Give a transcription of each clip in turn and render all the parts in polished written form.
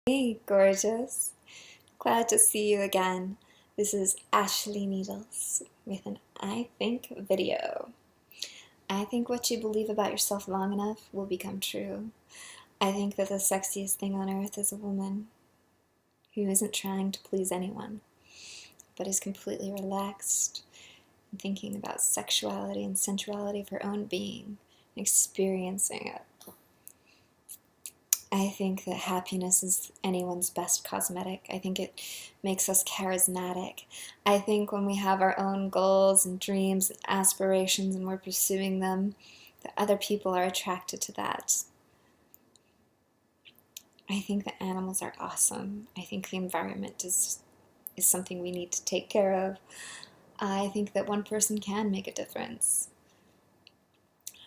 Hey, gorgeous. Glad to see you again. This is Ashley Needles with an I Think video. I think what you believe about yourself long enough will become true. I think that the sexiest thing on earth is a woman who isn't trying to please anyone, but is completely relaxed and thinking about sexuality and sensuality of her own being and experiencing it. I think that happiness is anyone's best cosmetic. I think it makes us charismatic. I think when we have our own goals and dreams and aspirations and we're pursuing them, that other people are attracted to that. I think that animals are awesome. I think the environment is something we need to take care of. I think that one person can make a difference.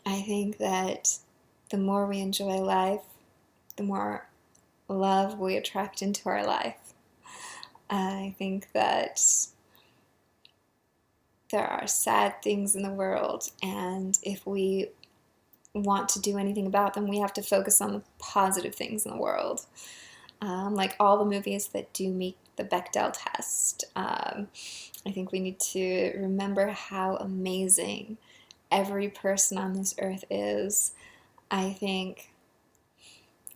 I think that the more we enjoy life, the more love we attract into our life. I think that there are sad things in the world, and if we want to do anything about them, we have to focus on the positive things in the world. Like all the movies that do meet the Bechdel test. I think we need to remember how amazing every person on this earth is. I think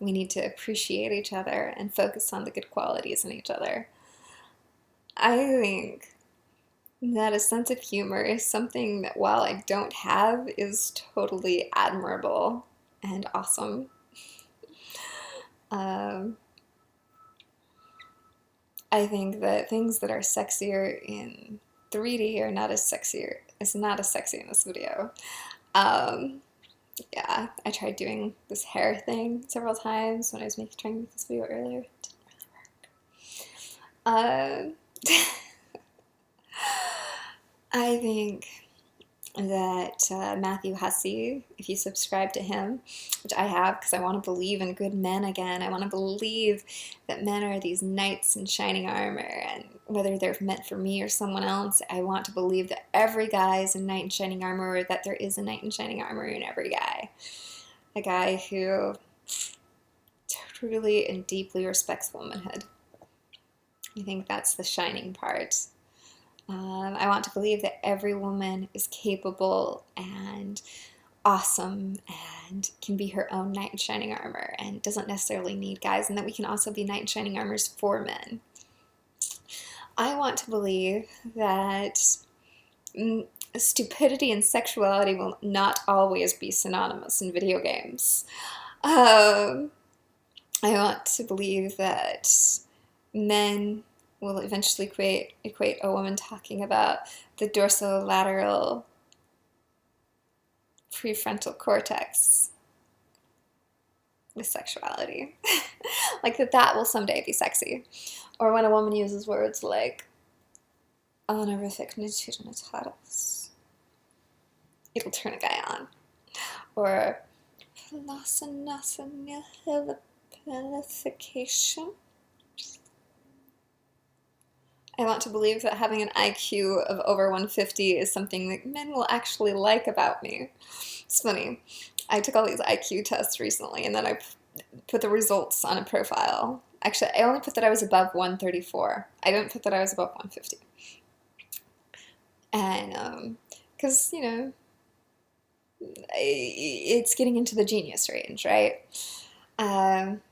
we need to appreciate each other and focus on the good qualities in each other. I think that a sense of humor is something that, while I don't have, is totally admirable and awesome. Um, I think that things that are sexier in 3D are not as sexier. It's not as sexy in this video. Um, yeah, I tried doing this hair thing several times when I was trying to make this video earlier. It didn't really work. I think that Matthew Hussey, if you subscribe to him, which I have because I want to believe in good men again. I want to believe that men are these knights in shining armor, and whether they're meant for me or someone else, I want to believe that every guy is a knight in shining armor, or that there is a knight in shining armor in every guy. A guy who truly and deeply respects womanhood. I think that's the shining part. I want to believe that every woman is capable and awesome and can be her own knight in shining armor and doesn't necessarily need guys, and that we can also be knight in shining armors for men. I want to believe that stupidity and sexuality will not always be synonymous in video games. I want to believe that men will eventually equate a woman talking about the dorsolateral prefrontal cortex with sexuality. Like that will someday be sexy. Or when a woman uses words like honorific genitalis, it'll turn a guy on. Or philosophication. I want to believe that having an IQ of over 150 is something that men will actually like about me. It's funny. I took all these IQ tests recently, and then I put the results on a profile. Actually, I only put that I was above 134. I didn't put that I was above 150. And, because, you know, it's getting into the genius range, right?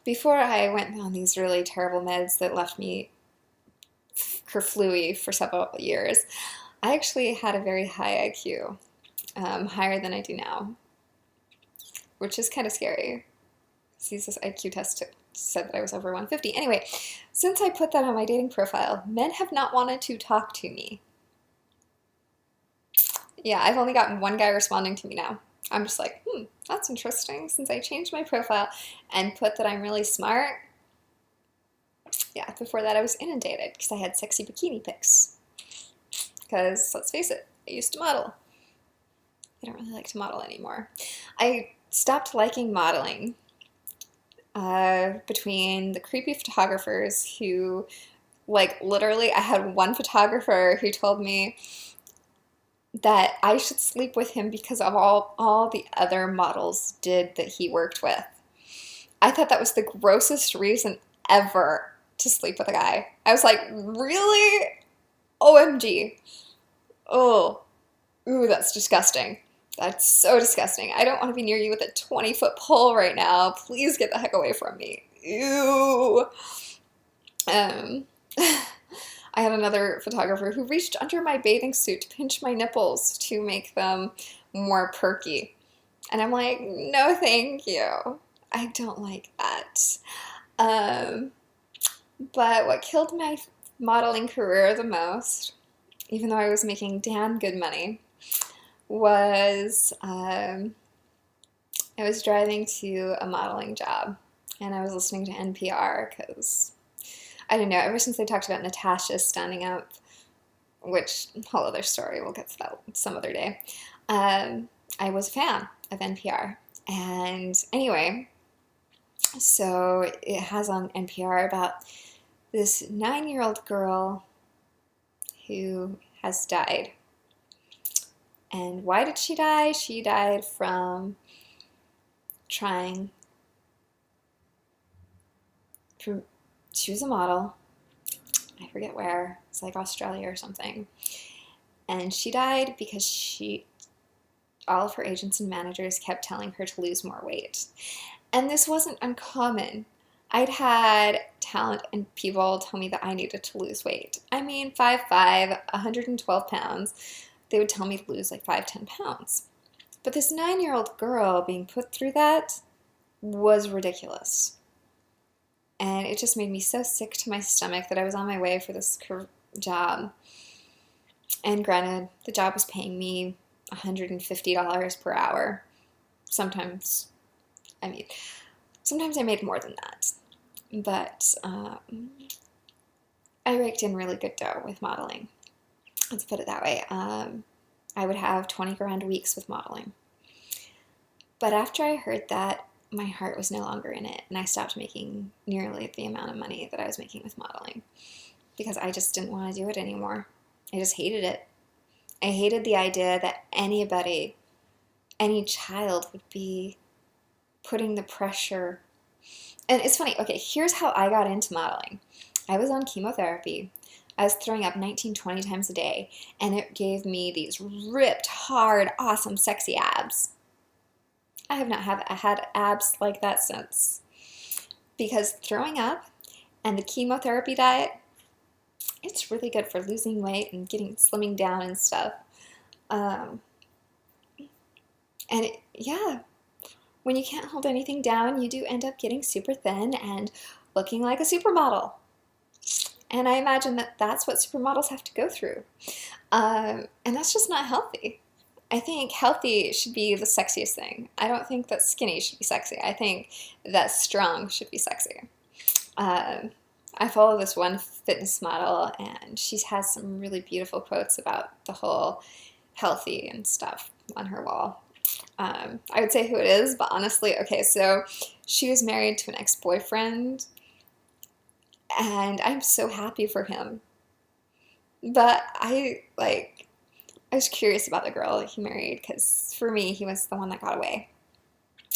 Before I went on these really terrible meds that left me kerflooey for several years, I actually had a very high IQ, higher than I do now, which is kind of scary. This IQ test said that I was over 150. Anyway, since I put that on my dating profile, men have not wanted to talk to me. Yeah, I've only gotten one guy responding to me now. I'm just like, that's interesting. Since I changed my profile and put that I'm really smart, yeah, before that I was inundated because I had sexy bikini pics. Because, let's face it, I used to model. I don't really like to model anymore. I stopped liking modeling between the creepy photographers who, like, literally, I had one photographer who told me that I should sleep with him because of all the other models did that he worked with. I thought that was the grossest reason ever to sleep with a guy. I was like, really? OMG. Oh, ooh, that's disgusting. That's so disgusting. I don't want to be near you with a 20-foot pole right now. Please get the heck away from me. Ew. Um, I had another photographer who reached under my bathing suit to pinch my nipples to make them more perky. And I'm like, no, thank you. I don't like that. Um, but what killed my modeling career the most, even though I was making damn good money, was I was driving to a modeling job and I was listening to NPR because I don't know, ever since they talked about Natasha standing up, which whole other story, we'll get to that some other day, I was a fan of NPR. And anyway, so it has on NPR about this 9-year-old girl who has died. And why did she die? She died from trying, she was a model. I forget where. It's like Australia or something. And she died because all of her agents and managers kept telling her to lose more weight. And this wasn't uncommon. I'd had talent and people tell me that I needed to lose weight. I mean, 5'5", 112 pounds. They would tell me to lose like 5-10 pounds. But this 9-year-old girl being put through that was ridiculous. And it just made me so sick to my stomach that I was on my way for this job. And granted, the job was paying me $150 per hour. Sometimes I made more than that. But I raked in really good dough with modeling. Let's put it that way. I would have 20 grand weeks with modeling. But after I heard that, my heart was no longer in it, and I stopped making nearly the amount of money that I was making with modeling because I just didn't want to do it anymore. I just hated it. I hated the idea that anybody, any child would be putting the pressure. And it's funny, okay, here's how I got into modeling. I was on chemotherapy. I was throwing up 19, 20 times a day, and it gave me these ripped, hard, awesome, sexy abs. I have not had abs like that since. Because throwing up and the chemotherapy diet, it's really good for losing weight and slimming down and stuff. Yeah, when you can't hold anything down, you do end up getting super thin and looking like a supermodel. And I imagine that that's what supermodels have to go through. And that's just not healthy. I think healthy should be the sexiest thing. I don't think that skinny should be sexy. I think that strong should be sexy. I follow this one fitness model, and she has some really beautiful quotes about the whole healthy and stuff on her wall. I would say who it is, but honestly, okay, so she was married to an ex-boyfriend, and I'm so happy for him. But I was curious about the girl he married because for me, he was the one that got away.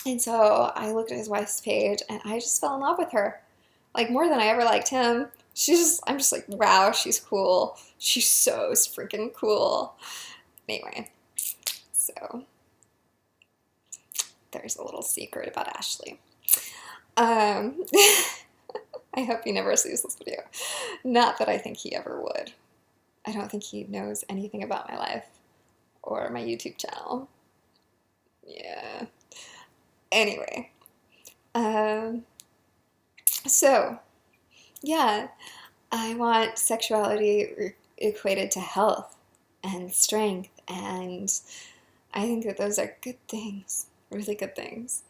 And so I looked at his wife's page and I just fell in love with her. Like more than I ever liked him. I'm just like, wow, she's cool. She's so freaking cool. Anyway, so there's a little secret about Ashley. I hope he never sees this video. Not that I think he ever would. I don't think he knows anything about my life or my YouTube channel. Yeah. Anyway. So, yeah, I want sexuality equated to health and strength, and I think that those are good things, really good things.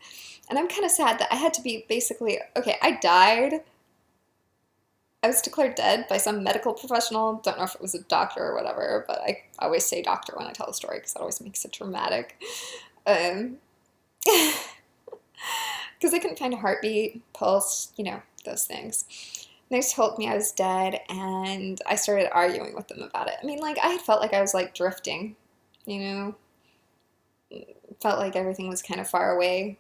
And I'm kind of sad that I had to be basically, okay, I died. I was declared dead by some medical professional. Don't know if it was a doctor or whatever, but I always say doctor when I tell the story because that always makes it dramatic. Because I couldn't find a heartbeat, pulse, those things. And they told me I was dead, and I started arguing with them about it. I mean, I had felt like I was, drifting, Felt like everything was kind of far away.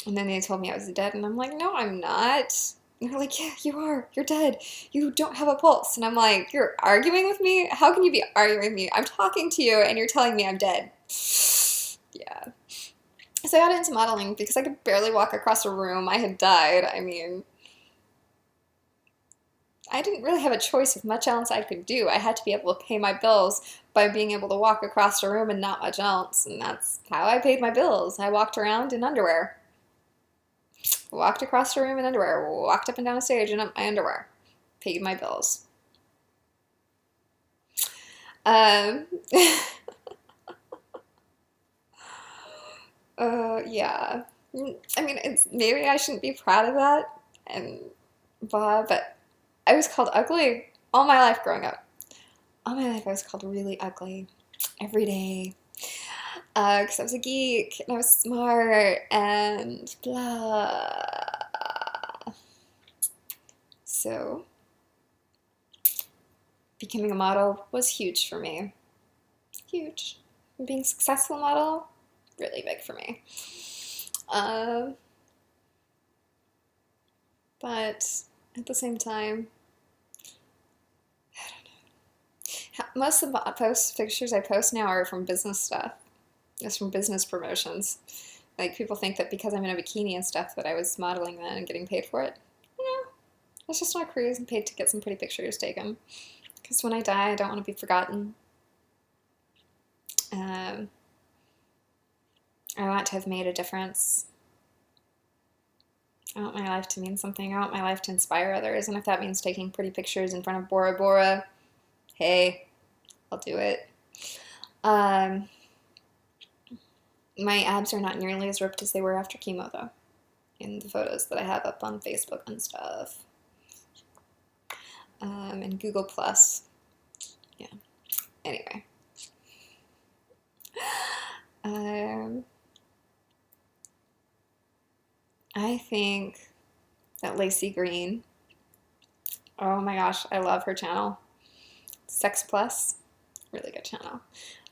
And then they told me I was dead, and I'm like, no, I'm not. And they're like, yeah, you are. You're dead. You don't have a pulse. And I'm like, you're arguing with me? How can you be arguing with me? I'm talking to you and you're telling me I'm dead. Yeah. So I got into modeling because I could barely walk across a room. I had died. I mean, I didn't really have a choice of much else I could do. I had to be able to pay my bills by being able to walk across a room and not much else. And that's how I paid my bills. I walked around in underwear. Walked across the room in underwear. Walked up and down a stage in my underwear. Paid my bills. Um, yeah. I mean, it's maybe I shouldn't be proud of that, and blah, but I was called ugly all my life growing up. All my life I was called really ugly every day. Because I was a geek and I was smart and blah. So becoming a model was huge for me. Huge. Being a successful model, really big for me. But at the same time, most of the pictures I post now are from business stuff. It's from business promotions. Like, people think that because I'm in a bikini and stuff that I was modeling then and getting paid for it. No, it's just on a cruise and paid to get some pretty pictures taken. Because when I die, I don't want to be forgotten. Um, I want to have made a difference. I want my life to mean something. I want my life to inspire others. And if that means taking pretty pictures in front of Bora Bora, hey, I'll do it. My abs are not nearly as ripped as they were after chemo, though, in the photos that I have up on Facebook and stuff. And Google Plus. Yeah. Anyway. I think that Lacey Green, oh my gosh, I love her channel. Sex Plus, really good channel.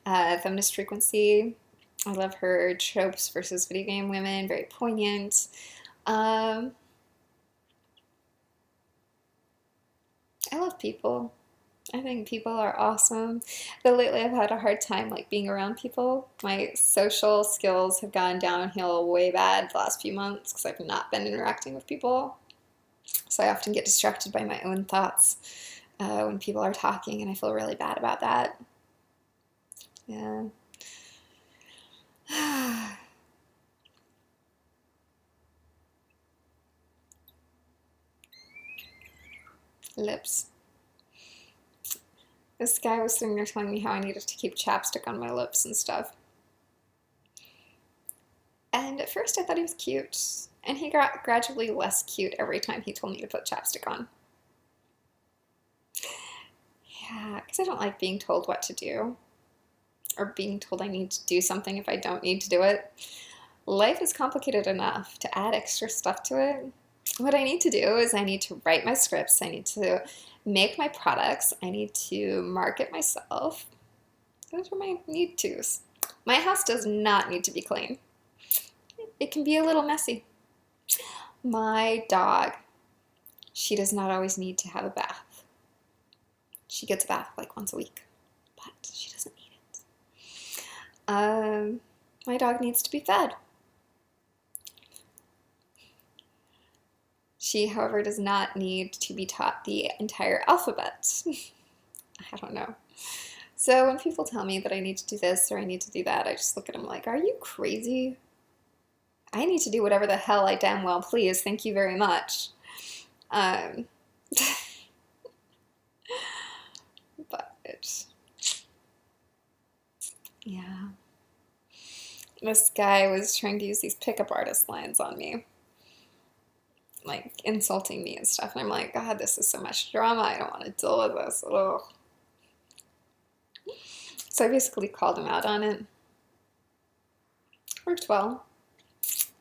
Feminist Frequency, I love her tropes versus video game women, very poignant. I love people. I think people are awesome. Though lately I've had a hard time like being around people. My social skills have gone downhill way bad the last few months because I've not been interacting with people. So I often get distracted by my own thoughts when people are talking, and I feel really bad about that. Yeah. Lips. This guy was sitting there telling me how I needed to keep chapstick on my lips and stuff. And at first I thought he was cute, and he got gradually less cute every time he told me to put chapstick on. Yeah, because I don't like being told what to do, or being told I need to do something if I don't need to do it. Life is complicated enough to add extra stuff to it. What I need to do is I need to write my scripts, I need to make my products, I need to market myself. Those are my need tos. My house does not need to be clean. It can be a little messy. My dog, she does not always need to have a bath. She gets a bath like once a week, but she doesn't need it. My dog needs to be fed. She, however, does not need to be taught the entire alphabet. I don't know. So when people tell me that I need to do this or I need to do that, I just look at them like, are you crazy? I need to do whatever the hell I damn well please. Thank you very much. But yeah. This guy was trying to use these pickup artist lines on me, like insulting me and stuff. And I'm like, God, this is so much drama. I don't want to deal with this. Ugh. So I basically called him out on it. Worked well.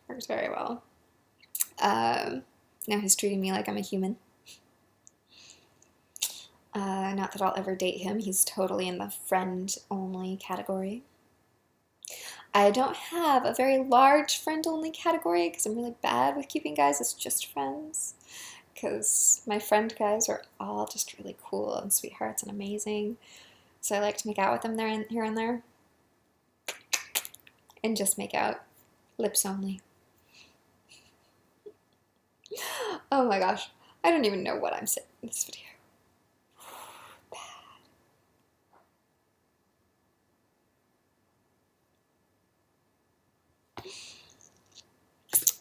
Worked very well. Now he's treating me like I'm a human. Not that I'll ever date him. He's totally in the friend-only category. I don't have a very large friend-only category because I'm really bad with keeping guys as just friends. because my friend guys are all just really cool and sweethearts and amazing. So I like to make out with them there and here and there, and just make out, lips only. Oh my gosh, I don't even know what I'm saying in this video.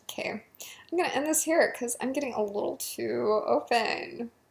Okay, I'm gonna end this here because I'm getting a little too open.